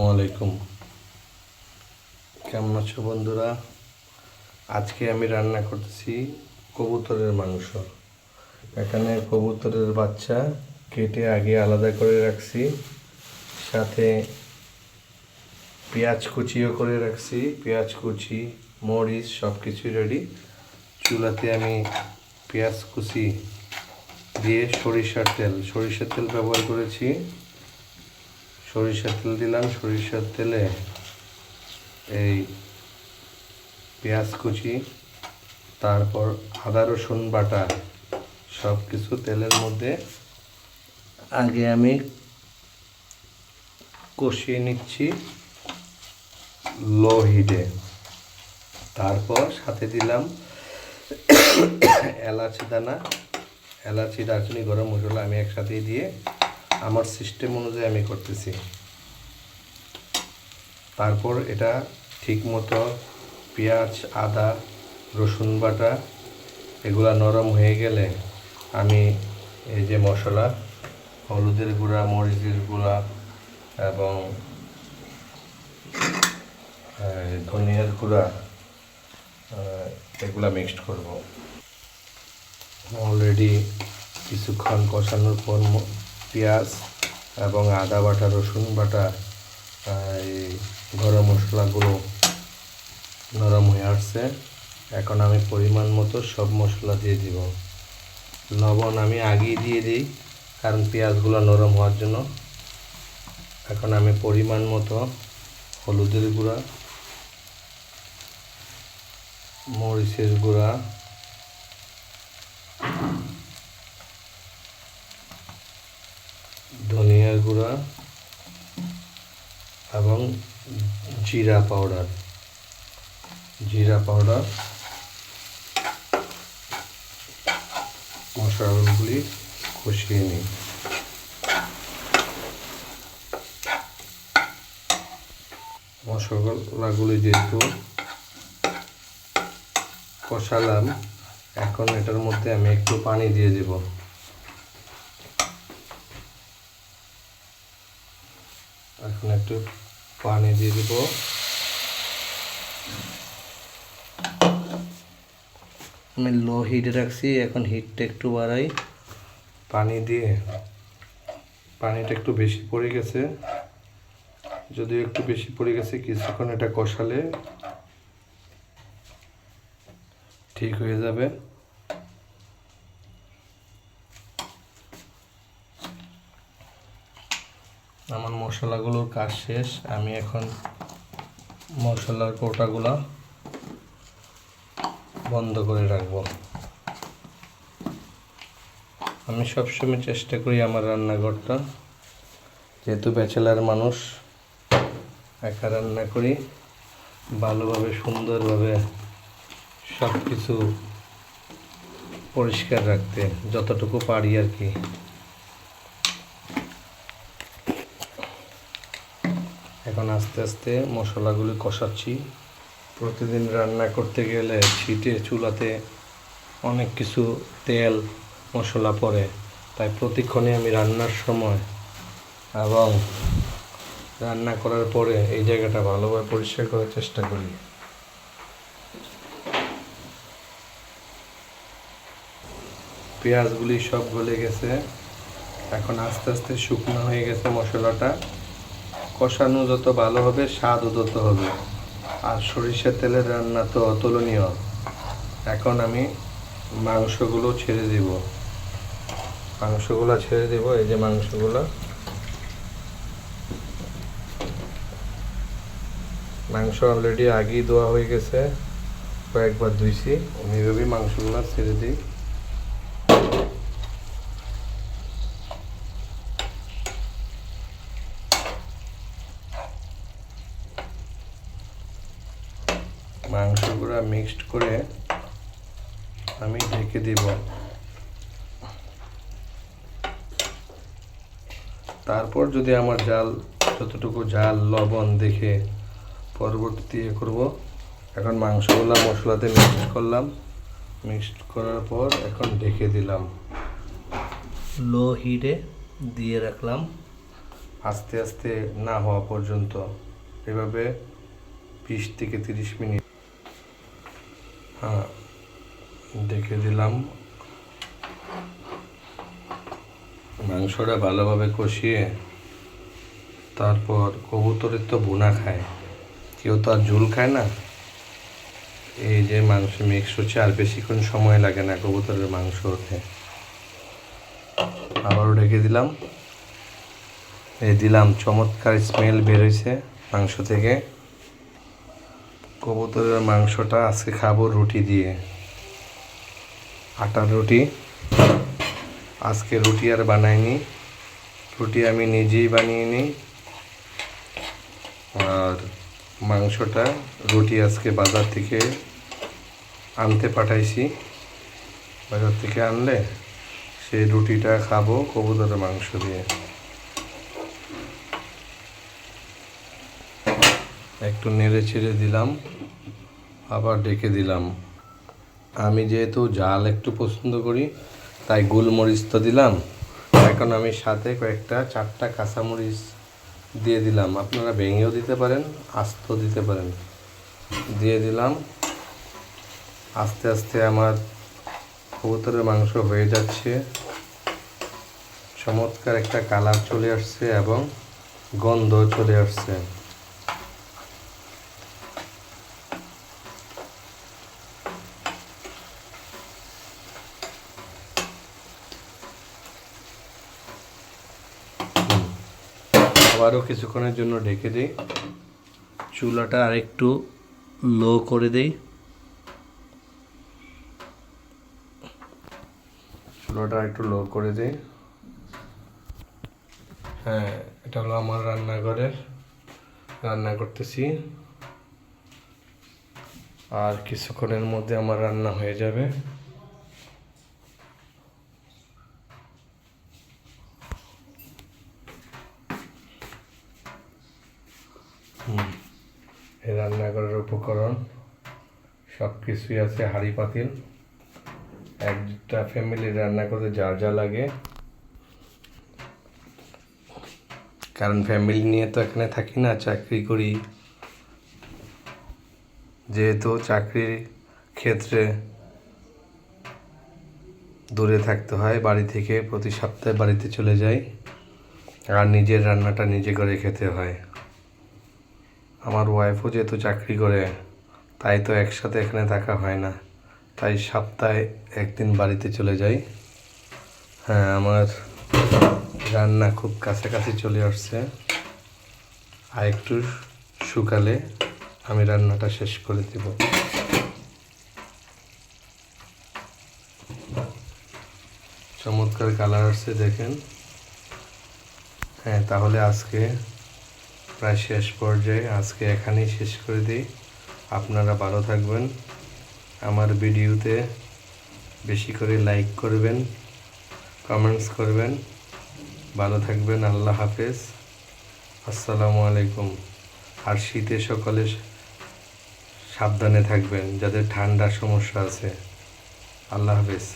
আসসালামাইকুম, কেমন আছো বন্ধুরা? আজকে আমি রান্না করতেছি কবুতরের মাংস। এখানে কবুতরের বাচ্চা কেটে আগে আলাদা করে রাখছি, সাথে পেঁয়াজ কুচিও করে রাখছি। পেঁয়াজ কুচি, মরিচ সব কিছুই রেডি। চুলাতে আমি পেঁয়াজ কুচি দিয়ে সরিষার তেল ব্যবহার করেছি। সরিষার তেল দিলাম। সরিষার তেলে এই পেঁয়াজ কুচি, তারপর আদা রসুন বাটা সব কিছু তেলের মধ্যে আগে আমি কষিয়ে নিচ্ছি লো হিটে। তারপর সাথে দিলাম এলাচি দানা, এলাচি, দারচিনি, গরম মশলা আমি একসাথেই দিয়ে আমার সিস্টেম অনুযায়ী আমি করতেছি। তারপর এটা ঠিকমতো পেঁয়াজ, আদা, রসুন বাটা এগুলা নরম হয়ে গেলে আমি এই যে মশলা, হলুদের গুঁড়া, মরিচের গুঁড়া এবং ধনিয়ার গুঁড়া এগুলা মিক্সড করব। অলরেডি কিছুক্ষণ কষানোর পর পেঁয়াজ এবং আদা বাটা, রসুন বাটা, এই গরম মশলাগুলো নরম হয়ে আসছে। এখন আমি পরিমাণ মতো সব মশলা দিয়ে দিব। লবণ আমি আগেই দিয়ে দিই, কারণ পেঁয়াজগুলো নরম হওয়ার জন্য। এখন আমি পরিমাণ মতো হলুদের গুঁড়া, মরিচের গুঁড়া, ধনিয়ার গুঁড়া এবং জিরা পাউডার মশলাগুলি কষিয়ে নিই। মশলাগুলি যেহেতু কষালাম, এখন এটার মধ্যে আমি একটু পানি দিয়ে দেব। এখন একটু পানি দিয়ে দেব। আমি লো হিটে রাখছি, এখন হিটটা একটু বাড়াই। পানি দিয়ে, পানিটা একটু বেশি পড়ে গেছে, যদিও একটু বেশি পড়ে গেছে, কিছুক্ষণ এটা কষালে ঠিক হয়ে যাবে। আমার মশলাগুলোর কাজ শেষ। আমি এখন মশলার কোটাগুলো বন্ধ করে রাখব। আমি সবসময় চেষ্টা করি আমার রান্নাঘরটা, যেহেতু ব্যাচেলার মানুষ, একা রান্না করি, ভালোভাবে সুন্দরভাবে সব কিছু পরিষ্কার রাখতে যতটুকু পারি আর কি। এখন আস্তে আস্তে মশলাগুলি কষাচ্ছি। প্রতিদিন রান্না করতে গেলে ছিটে চুলাতে অনেক কিছু তেল মশলা পড়ে, তাই প্রতিক্ষণে আমি রান্নার সময় এবং রান্না করার পরে এই জায়গাটা ভালোভাবে পরিষ্কার করার চেষ্টা করি। পেঁয়াজগুলি সব গলে গেছে, এখন আস্তে আস্তে শুকনো হয়ে গেছে মশলাটা। কষানো যত ভালো হবে স্বাদও তত হবে, আর সরিষার তেলের রান্না তো অতুলনীয়। এখন আমি মাংসগুলো ছেড়ে দেব। এই যে মাংস অলরেডি আগেই ধোয়া হয়ে গেছে, কয়েকবার ধুইছি। আমি এভাবেই মাংসগুলো ছেড়ে দিই। মাংসগুলো মিক্সড করে আমি ঢেকে দিব। তারপর যদি আমার যতটুকু ঝাল লবণ দেখে পরবর্তীতে করব। এখন মাংসগুলো মশলাতে মিক্সড করার পর এখন ঢেকে দিলাম, লো হিটে দিয়ে রাখলাম। আস্তে আস্তে না হওয়া পর্যন্ত এভাবে 20 থেকে 30 মিনিট ডেকে দিলাম। মাংসটা ভালোভাবে কষিয়ে তারপর কবুতরের তো ভুনা খায়, কেউ তো আর ঝোল খায় না। এই যে মাংস মিক্স হচ্ছে, আর বেশিক্ষণ সময় লাগে না কবুতরের মাংস ওঠে। আবারও ডেকে দিলাম। এই দিলাম, চমৎকার স্মেল বেরোইছে মাংস থেকে। কবুতরের মাংসটা আজকে খাবো রুটি দিয়ে, আটার রুটি। আজকে রুটি আর বানাইনি, রুটি আমি নিজেই বানিয়ে নিই। আর মাংসটা রুটি আজকে বাজার থেকে আনতে পাঠাইছি। বাজার থেকে আনলে সেই রুটিটা খাবো কবুতরের মাংস দিয়ে। একটু নেড়ে ছেড়ে দিলাম, আবার ডেকে দিলাম। আমি যেহেতু ঝাল একটু পছন্দ করি তাই গোলমরিচ তো দিলাম। এখন আমি সাথে কয়েকটা 4টা কাঁচামরিচ দিয়ে দিলাম। আপনারা ভেঙেও দিতে পারেন, আস্ত দিতে পারেন। দিয়ে দিলাম। আস্তে আস্তে আমার কবুতরের মাংস হয়ে যাচ্ছে। চমৎকার একটা কালার চলে আসছে এবং গন্ধ চলে আসছে। আবারও কিছুক্ষণের জন্য ঢেকে দিই। চুলাটা আরেকটু লো করে দিই। চুলাটা একটু লো করে দিই। হ্যাঁ, এটা হলো আমার রান্নাঘরের, রান্না করতেছি। আর কিছুক্ষণের মধ্যে আমার রান্না হয়ে যাবে। এই রান্নাঘরের উপকরণ সব কিছুই আছে, হাঁড়ি পাতিল। একটা ফ্যামিলির রান্না করতে যা যা লাগে, কারণ ফ্যামিলি নিয়ে তো এখানে থাকি না, চাকরি করি। যেহেতু চাকরির ক্ষেত্রে দূরে থাকতে হয় বাড়ি থেকে, প্রতি সপ্তাহে বাড়িতে চলে যাই, আর নিজের রান্নাটা নিজে করে খেতে হয়। আমার ওয়াইফও যেহেতু চাকরি করে, তাই তো একসাথে এখানে থাকা হয় না, তাই সপ্তাহে একদিন বাড়িতে চলে যাই। হ্যাঁ, আমার রান্না খুব কাছাকাছি চলে আসছে। আর একটু শুকালে আমি রান্নাটা শেষ করে দেব। চমৎকার কালার আসছে দেখেন। হ্যাঁ, তাহলে আজকে প্রায় শেষ পর্যায়ে, আজকে এখানেই শেষ করে দিই। আপনারা ভালো থাকবেন, আমার ভিডিওতে বেশি করে লাইক করবেন, কমেন্টস করবেন। ভালো থাকবেন। আল্লাহ হাফেজ, আসসালামু আলাইকুম। আর শীতে সকলে সাবধানে থাকবেন, যাদের ঠান্ডার সমস্যা আছে। আল্লাহ হাফেজ।